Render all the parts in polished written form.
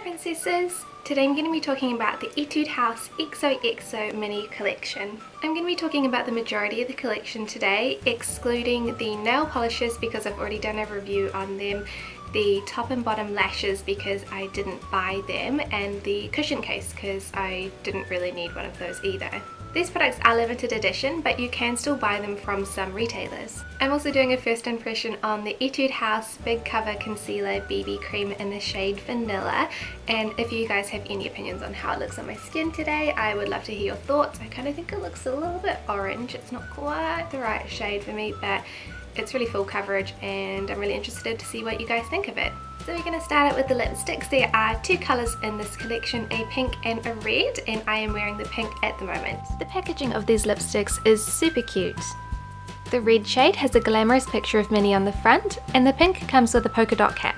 princesses! Today I'm going to be talking about the Etude House XOXO mini collection. I'm going to be talking about the majority of the collection today, excluding the nail polishes because I've already done a review on them, the top and bottom lashes because I didn't buy them, and the cushion case because I didn't really need one of those either. These products are limited edition, but you can still buy them from some retailers. I'm also doing a first impression on the Etude House Big Cover Concealer BB Cream in the shade Vanilla, and if you guys have any opinions on how it looks on my skin today, I would love to hear your thoughts. I kind of think it looks a little bit orange. It's not quite the right shade for me, but it's really full coverage and I'm really interested to see what you guys think of it. So we're going to start out with the lipsticks. There are two colours in this collection, a pink and a red, and I am wearing the pink at the moment. The packaging of these lipsticks is super cute. The red shade has a glamorous picture of Minnie on the front, and the pink comes with a polka dot cap.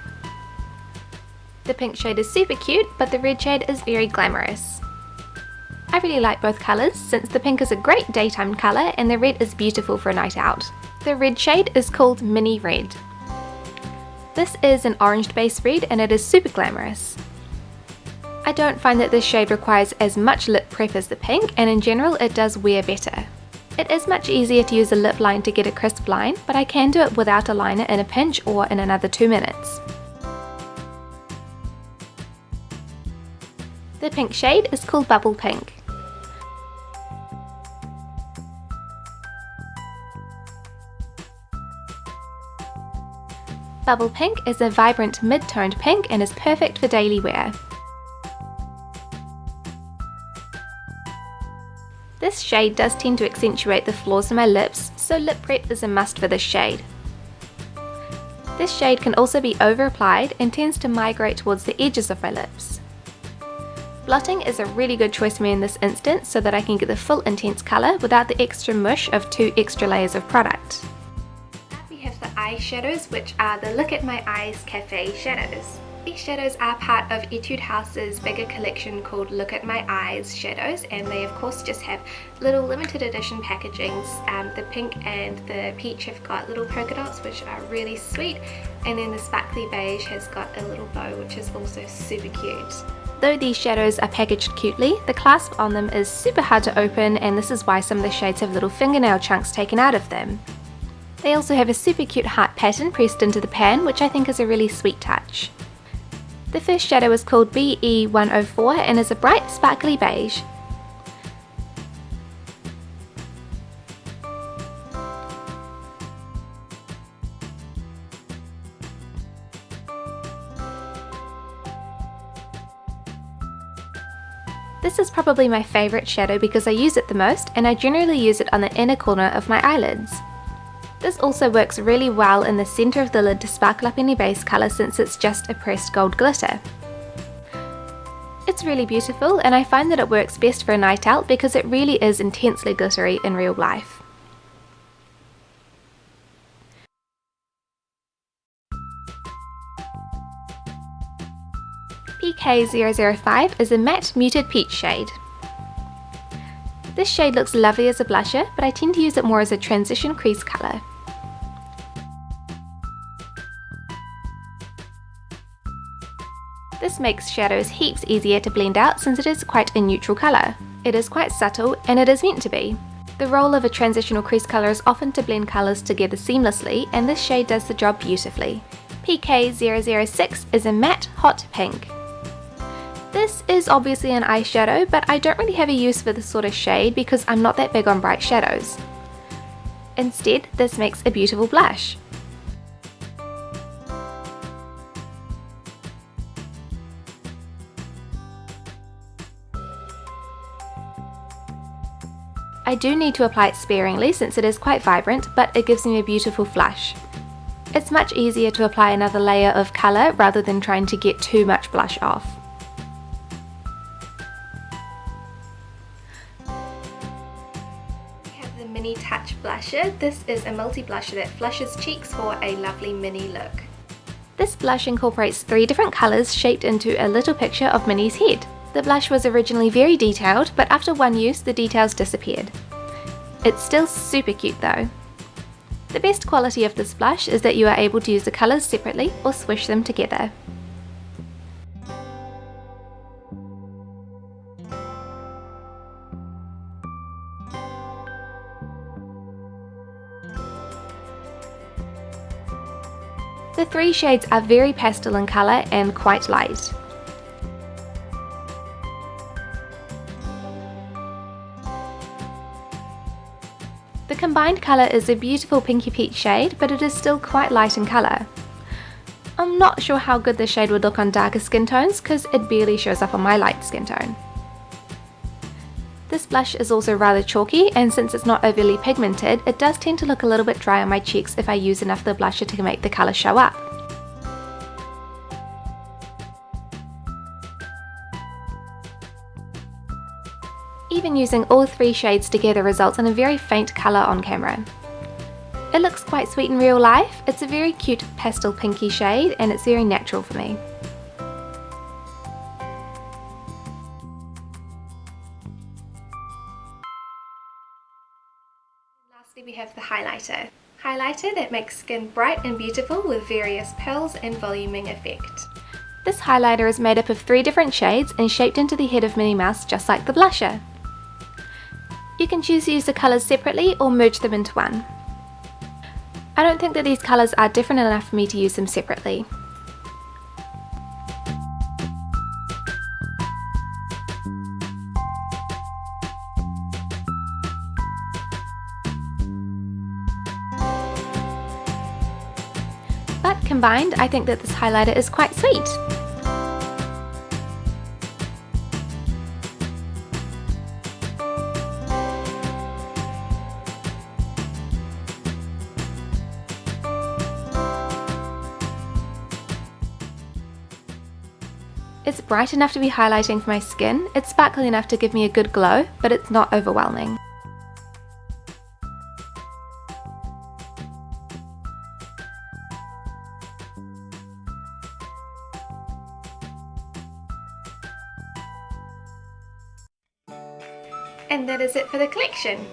The pink shade is super cute, but the red shade is very glamorous. I really like both colours since the pink is a great daytime colour and the red is beautiful for a night out. The red shade is called Minnie Red. This is an orange base red and it is super glamorous. I don't find that this shade requires as much lip prep as the pink, and in general it does wear better. It is much easier to use a lip line to get a crisp line, but I can do it without a liner in a pinch or in another 2 minutes. The pink shade is called Bubble Pink. Bubble Pink is a vibrant mid-toned pink and is perfect for daily wear. This shade does tend to accentuate the flaws in my lips, so lip prep is a must for this shade. This shade can also be over-applied and tends to migrate towards the edges of my lips. Blotting is a really good choice for me in this instance so that I can get the full intense colour without the extra mush of 2 extra layers of product. Eyeshadows, which are the Look at My Eyes Cafe shadows. These shadows are part of Etude House's bigger collection called Look at My Eyes shadows, and they of course just have little limited edition packagings. The pink and the peach have got little polka dots which are really sweet, and then the sparkly beige has got a little bow which is also super cute. Though these shadows are packaged cutely, the clasp on them is super hard to open, and this is why some of the shades have little fingernail chunks taken out of them. They also have a super cute heart pattern pressed into the pan, which I think is a really sweet touch. The first shadow is called BE104 and is a bright sparkly beige. This is probably my favourite shadow because I use it the most, and I generally use it on the inner corner of my eyelids. This also works really well in the centre of the lid to sparkle up any base colour since it's just a pressed gold glitter. It's really beautiful, and I find that it works best for a night out because it really is intensely glittery in real life. PK005 is a matte muted peach shade. This shade looks lovely as a blusher, but I tend to use it more as a transition crease colour. This makes shadows heaps easier to blend out since it is quite a neutral colour. It is quite subtle, and it is meant to be. The role of a transitional crease colour is often to blend colours together seamlessly, and this shade does the job beautifully. PK006 is a matte hot pink. This is obviously an eyeshadow, but I don't really have a use for this sort of shade because I'm not that big on bright shadows. Instead, this makes a beautiful blush. I do need to apply it sparingly since it is quite vibrant, but it gives me a beautiful flush. It's much easier to apply another layer of colour rather than trying to get too much blush off. We have the Minnie Touch Blusher. This is a multi-blusher that flushes cheeks for a lovely mini look. This blush incorporates 3 different colours shaped into a little picture of Minnie's head. The blush was originally very detailed, but after one use the details disappeared. It's still super cute though. The best quality of this blush is that you are able to use the colours separately or swish them together. The three shades are very pastel in colour and quite light. The combined colour is a beautiful pinky peach shade, but it is still quite light in colour. I'm not sure how good this shade would look on darker skin tones because it barely shows up on my light skin tone. This blush is also rather chalky, and since it's not overly pigmented, it does tend to look a little bit dry on my cheeks if I use enough of the blusher to make the colour show up. Even using all three shades together results in a very faint colour on camera. It looks quite sweet in real life. It's a very cute pastel pinky shade and it's very natural for me. Lastly, we have the highlighter. Highlighter that makes skin bright and beautiful with various pearls and voluming effect. This highlighter is made up of 3 different shades and shaped into the head of Minnie Mouse just like the blusher. You can choose to use the colours separately or merge them into one. I don't think that these colours are different enough for me to use them separately. But combined, I think that this highlighter is quite sweet. It's bright enough to be highlighting for my skin, it's sparkly enough to give me a good glow, but it's not overwhelming. And that is it for the collection.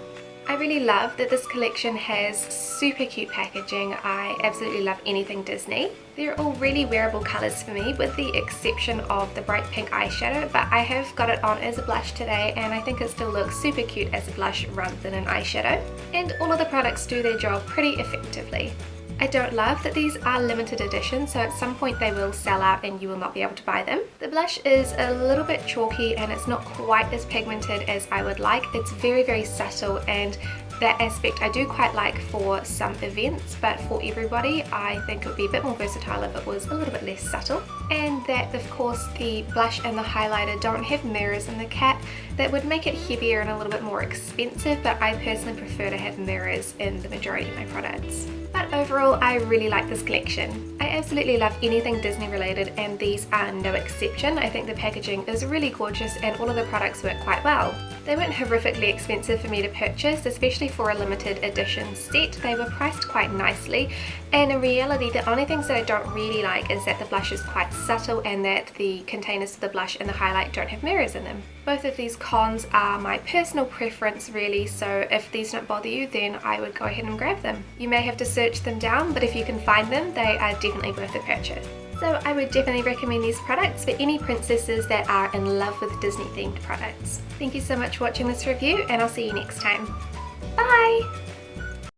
I really love that this collection has super cute packaging. I absolutely love anything Disney. They're all really wearable colours for me with the exception of the bright pink eyeshadow, but I have got it on as a blush today and I think it still looks super cute as a blush rather than an eyeshadow. And all of the products do their job pretty effectively. I don't love that these are limited edition, so at some point they will sell out and you will not be able to buy them. The blush is a little bit chalky and it's not quite as pigmented as I would like. It's very, very subtle, and that aspect I do quite like for some events, but for everybody I think it would be a bit more versatile if it was a little bit less subtle. And that of course the blush and the highlighter don't have mirrors in the cap. That would make it heavier and a little bit more expensive, but I personally prefer to have mirrors in the majority of my products. But overall, I really like this collection. I absolutely love anything Disney related and these are no exception. I think the packaging is really gorgeous and all of the products work quite well. They weren't horrifically expensive for me to purchase, especially for a limited edition set. They were priced quite nicely, and in reality the only things that I don't really like is that the blush is quite subtle and that the containers for the blush and the highlight don't have mirrors in them. Both of these cons are my personal preference really, so if these don't bother you then I would go ahead and grab them. You may have to search them down, but if you can find them they are definitely worth a purchase. So I would definitely recommend these products for any princesses that are in love with Disney themed products. Thank you so much for watching this review and I'll see you next time. Bye!